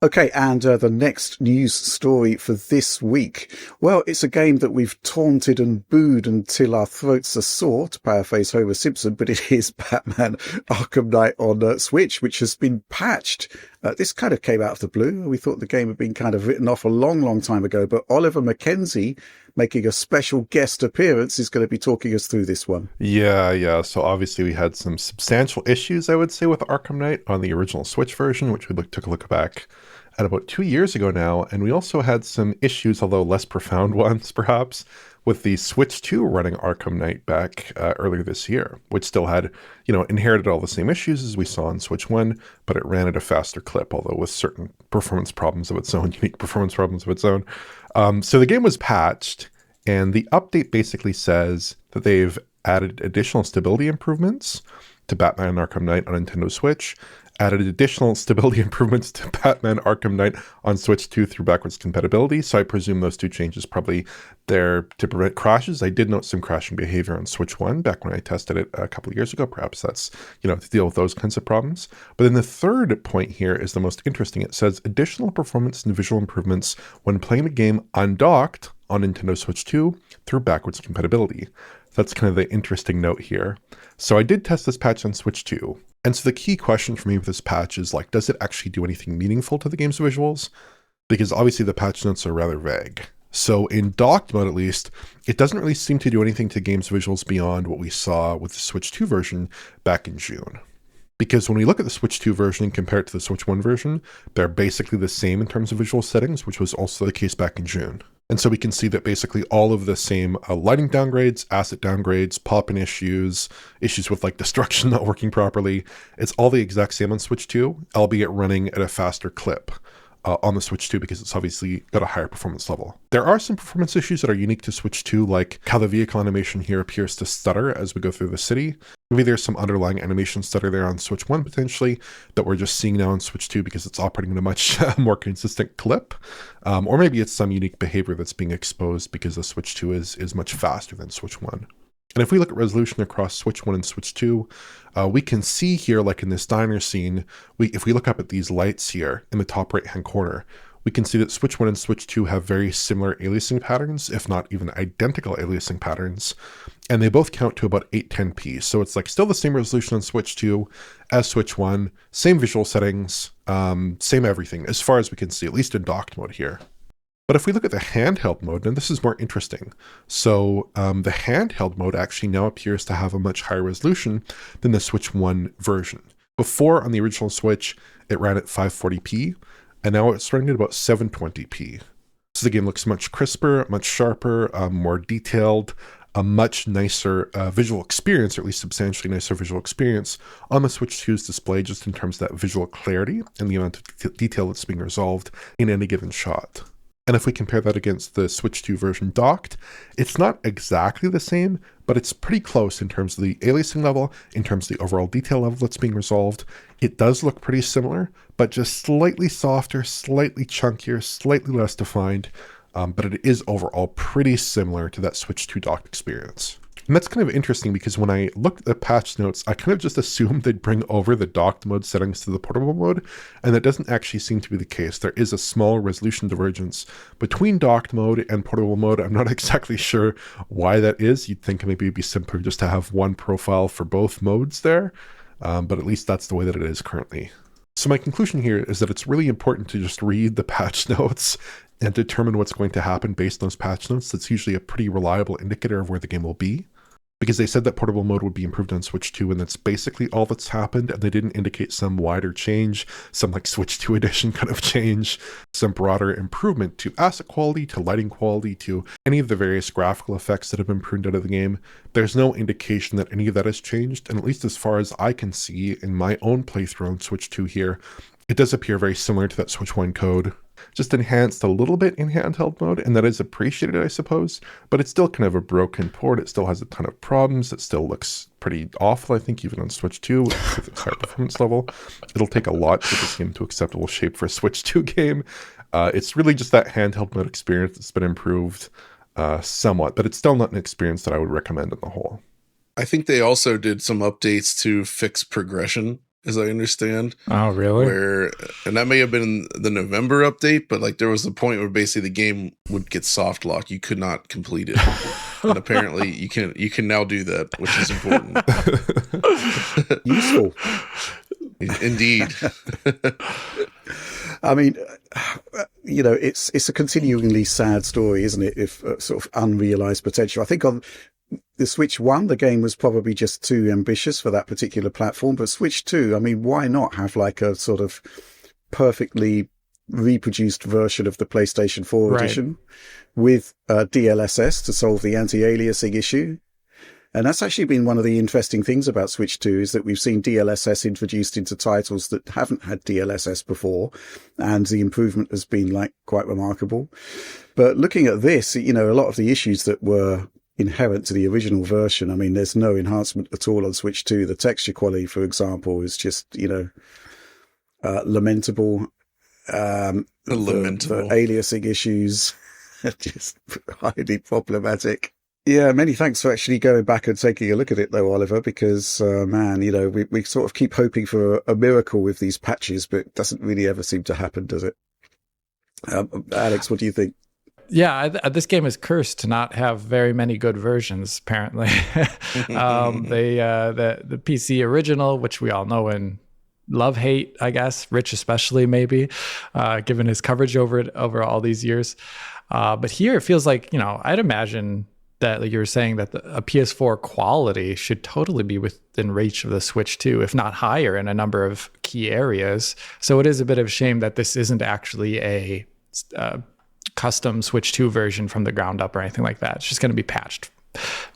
Okay, and the next news story for this week. Well, it's a game that we've taunted and booed until our throats are sore, to paraphrase Homer Simpson, but it is Batman Arkham Knight on Switch, which has been patched. This kind of came out of the blue. We thought the game had been kind of written off a long, long time ago, but Oliver Mackenzie, making a special guest appearance, is going to be talking us through this one. Yeah. So obviously we had some substantial issues, I would say, with Arkham Knight on the original Switch version, which took a look back at about 2 years ago now. And we also had some issues, although less profound ones, perhaps, with the Switch 2 running Arkham Knight back earlier this year, which still had, inherited all the same issues as we saw on Switch 1, but it ran at a faster clip, although with certain performance problems of its own, unique performance problems of its own. So the game was patched, and the update basically says that they've added additional stability improvements to Batman Arkham Knight on Nintendo Switch, added additional stability improvements to Batman Arkham Knight on Switch 2 through backwards compatibility. So I presume those two changes probably there to prevent crashes. I did note some crashing behavior on Switch 1 back when I tested it a couple of years ago. Perhaps that's, to deal with those kinds of problems. But then the third point here is the most interesting. It says additional performance and visual improvements when playing the game undocked on Nintendo Switch 2 through backwards compatibility. That's kind of the interesting note here. So I did test this patch on Switch 2. And so the key question for me with this patch is, does it actually do anything meaningful to the game's visuals? Because obviously the patch notes are rather vague. So in docked mode, at least, it doesn't really seem to do anything to game's visuals beyond what we saw with the Switch 2 version back in June. Because when we look at the Switch 2 version and compare it to the Switch 1 version, they're basically the same in terms of visual settings, which was also the case back in June. And so we can see that basically all of the same lighting downgrades, asset downgrades, pop-in issues with destruction not working properly, it's all the exact same on Switch 2, albeit running at a faster clip on the Switch 2 because it's obviously got a higher performance level. There are some performance issues that are unique to Switch 2, like how the vehicle animation here appears to stutter as we go through the city. Maybe there's some underlying animation stutter there on Switch 1 potentially that we're just seeing now on Switch 2 because it's operating at a much more consistent clip. Or maybe it's some unique behavior that's being exposed because the Switch 2 is much faster than Switch 1. And if we look at resolution across Switch 1 and Switch 2, we can see here, like in this diner scene, if we look up at these lights here in the top right-hand corner, we can see that Switch 1 and Switch 2 have very similar aliasing patterns, if not even identical aliasing patterns. And they both count to about 810p. So it's still the same resolution on Switch 2 as Switch 1, same visual settings, same everything, as far as we can see, at least in docked mode here. But if we look at the handheld mode, then this is more interesting. So the handheld mode actually now appears to have a much higher resolution than the Switch 1 version. Before, on the original Switch, it ran at 540p, and now it's running at about 720p. So the game looks much crisper, much sharper, more detailed, a much nicer visual experience, or at least substantially nicer visual experience on the Switch 2's display, just in terms of that visual clarity and the amount of detail that's being resolved in any given shot. And if we compare that against the Switch 2 version docked, it's not exactly the same, but it's pretty close in terms of the aliasing level, in terms of the overall detail level that's being resolved. It does look pretty similar, but just slightly softer, slightly chunkier, slightly less defined, but it is overall pretty similar to that Switch 2 docked experience. And that's kind of interesting because when I looked at the patch notes, I kind of just assumed they'd bring over the docked mode settings to the portable mode, and that doesn't actually seem to be the case. There is a small resolution divergence between docked mode and portable mode. I'm not exactly sure why that is. You'd think maybe it'd be simpler just to have one profile for both modes there, but at least that's the way that it is currently. So my conclusion here is that it's really important to just read the patch notes and determine what's going to happen based on those patch notes. That's usually a pretty reliable indicator of where the game will be. Because they said that portable mode would be improved on Switch 2, and that's basically all that's happened, and they didn't indicate some wider change, some Switch 2 edition kind of change, some broader improvement to asset quality, to lighting quality, to any of the various graphical effects that have been pruned out of the game. There's no indication that any of that has changed, and at least as far as I can see in my own playthrough on Switch 2 here, it does appear very similar to that Switch 1 code. Just enhanced a little bit in handheld mode, and that is appreciated, I suppose, but it's still kind of a broken port. It still has a ton of problems. It still looks pretty awful, I think, even on Switch 2 with its higher performance level. It'll take a lot to get this game to acceptable shape for a Switch 2 game. It's really just that handheld mode experience that's been improved somewhat, but it's still not an experience that I would recommend on the whole. I think they also did some updates to fix progression as I understand. Oh, really? And that may have been the November update, but like there was a point where basically the game would get soft locked. You could not complete it. And apparently you can now do that, which is important. Useful. Indeed. I mean, it's a continuingly sad story, isn't it? If sort of unrealized potential. I think on the Switch 1, the game was probably just too ambitious for that particular platform. But Switch 2, I mean, why not have like a sort of perfectly reproduced version of the PlayStation 4 edition with DLSS to solve the anti-aliasing issue? And that's actually been one of the interesting things about Switch 2 is that we've seen DLSS introduced into titles that haven't had DLSS before. And the improvement has been like quite remarkable. But looking at this, a lot of the issues that were inherent to the original version, I mean, there's no enhancement at all on Switch 2. The texture quality, for example, is just, lamentable. The aliasing issues are just highly problematic. Yeah, many thanks for actually going back and taking a look at it, though, Oliver, because, we sort of keep hoping for a miracle with these patches, but it doesn't really ever seem to happen, does it? Alex, what do you think? Yeah, this game is cursed to not have very many good versions, apparently. The PC original, which we all know and love, hate, I guess, Rich especially, maybe, given his coverage over it over all these years. But here it feels like, I'd imagine that, like you were saying, that a PS4 quality should totally be within reach of the Switch 2, if not higher in a number of key areas. So it is a bit of a shame that this isn't actually a custom Switch 2 version from the ground up or anything like that. It's just going to be patched,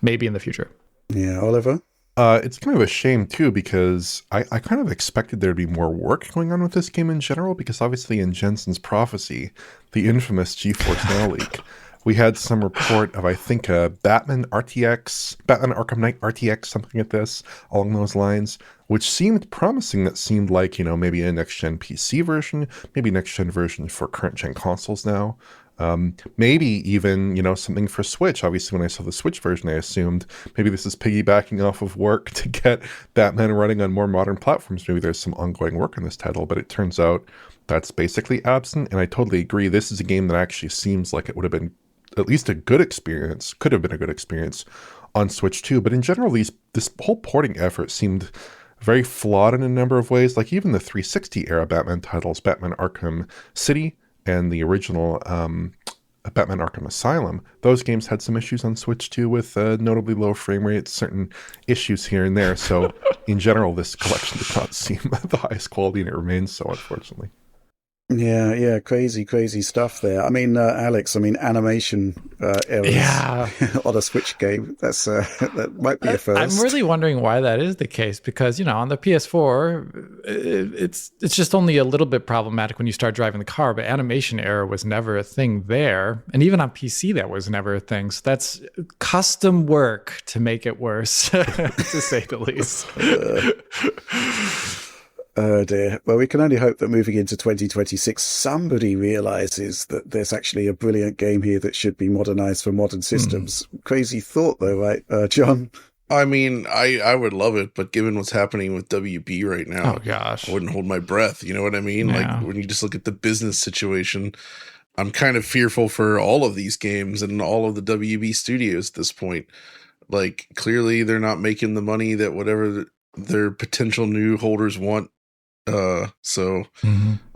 maybe in the future. Yeah, Oliver? It's kind of a shame, too, because I kind of expected there to be more work going on with this game in general, because obviously in Jensen's Prophecy, the infamous GeForce Now leak, we had some report of, I think, a Batman Arkham Knight RTX, something like this, along those lines, which seemed promising. That seemed like, maybe a next-gen PC version, maybe next-gen version for current-gen consoles now. Maybe even, something for Switch. Obviously, when I saw the Switch version, I assumed maybe this is piggybacking off of work to get Batman running on more modern platforms. Maybe there's some ongoing work on this title, but it turns out that's basically absent. And I totally agree. This is a game that actually seems like it would have been at least a good experience, could have been a good experience on Switch 2. But in general, this whole porting effort seemed very flawed in a number of ways. Like even the 360 era Batman titles, Batman Arkham City and the original Batman Arkham Asylum, those games had some issues on Switch 2 with notably low frame rates, certain issues here and there. So in general, this collection did not seem the highest quality, and it remains so, unfortunately. Yeah, crazy stuff there. I mean, Alex, animation errors on a Switch game. That might be a first. I'm really wondering why that is the case, because, on the PS4, it's just only a little bit problematic when you start driving the car, but animation error was never a thing there. And even on PC, that was never a thing. So that's custom work to make it worse, to say the least. Oh dear. Well, we can only hope that moving into 2026, somebody realizes that there's actually a brilliant game here that should be modernized for modern systems. Crazy thought, though, right, John? I mean, I would love it, but given what's happening with WB right now, oh gosh, I wouldn't hold my breath. You know what I mean? Yeah. Like when you just look at the business situation, I'm kind of fearful for all of these games and all of the WB studios at this point. Like clearly they're not making the money that whatever their potential new holders want. So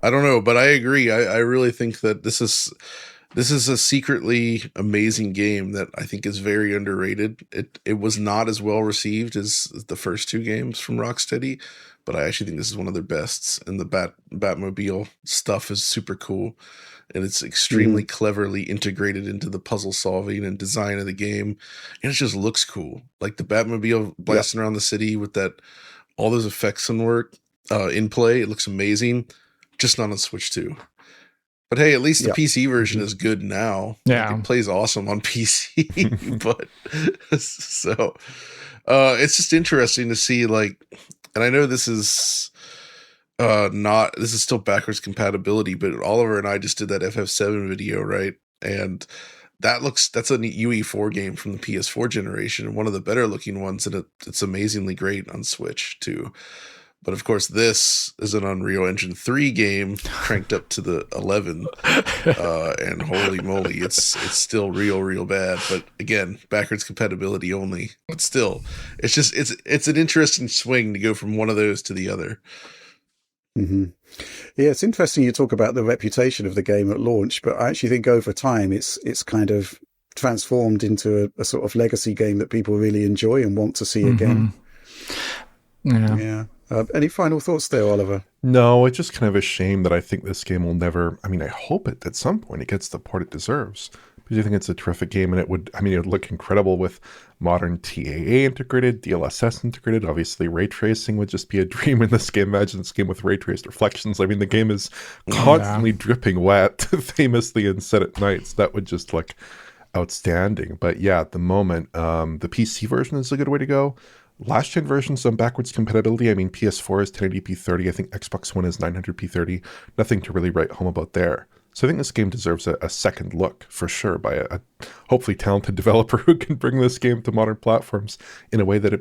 I don't know, but I agree. I really think that this is a secretly amazing game that I think is very underrated. It was not as well received as the first two games from Rocksteady, but I actually think this is one of their bests. And the Batmobile stuff is super cool, and it's extremely cleverly integrated into the puzzle solving and design of the game, and it just looks cool. Like the Batmobile blasting around the city with all those effects and work. In play, it looks amazing, just not on Switch 2. But hey, at least the PC version is good now. Yeah, like, it plays awesome on PC. But so it's just interesting to see, like, and I know this is still backwards compatibility, but Oliver and I just did that FF7 video, right? And that's a UE4 game from the PS4 generation, one of the better looking ones, and it's amazingly great on Switch too. But of course, this is an Unreal Engine 3 game cranked up to the 11, and holy moly, it's still real bad. But again, backwards compatibility only. But still, it's an interesting swing to go from one of those to the other. Mm-hmm. Yeah, it's interesting you talk about the reputation of the game at launch, but I actually think over time it's kind of transformed into a sort of legacy game that people really enjoy and want to see again. Yeah. Any final thoughts there, Oliver? No, it's just kind of a shame that I think this game will never, I mean, I hope it at some point it gets the port it deserves. Because I think it's a terrific game, and it would look incredible with modern TAA integrated, DLSS integrated. Obviously, ray tracing would just be a dream in this game. Imagine this game with ray traced reflections. I mean, the game is constantly dripping wet, famously in Set at Night. So that would just look outstanding. But yeah, at the moment, the PC version is a good way to go. Last gen versions on backwards compatibility, I mean, PS4 is 1080p 30. I think Xbox One is 900p 30. Nothing to really write home about there. So I think this game deserves a second look for sure by a hopefully talented developer who can bring this game to modern platforms in a way that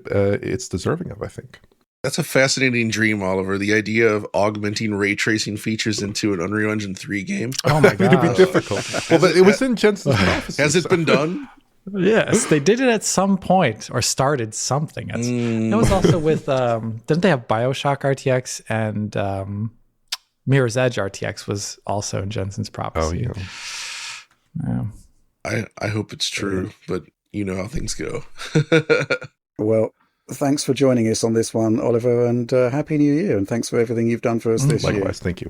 it's deserving of, I think. That's a fascinating dream, Oliver. The idea of augmenting ray tracing features into an Unreal Engine 3 game. Oh my god. It'd be difficult. Well, it was in Jensen's prophecy. Has it been done? Yes, they did it at some point, or started something. That was also with, didn't they have Bioshock RTX, and Mirror's Edge RTX was also in Jensen's prophecy. Oh, yeah. I hope it's true, but you know how things go. Well, thanks for joining us on this one, Oliver, and Happy New Year, and thanks for everything you've done for us this year. Likewise, thank you.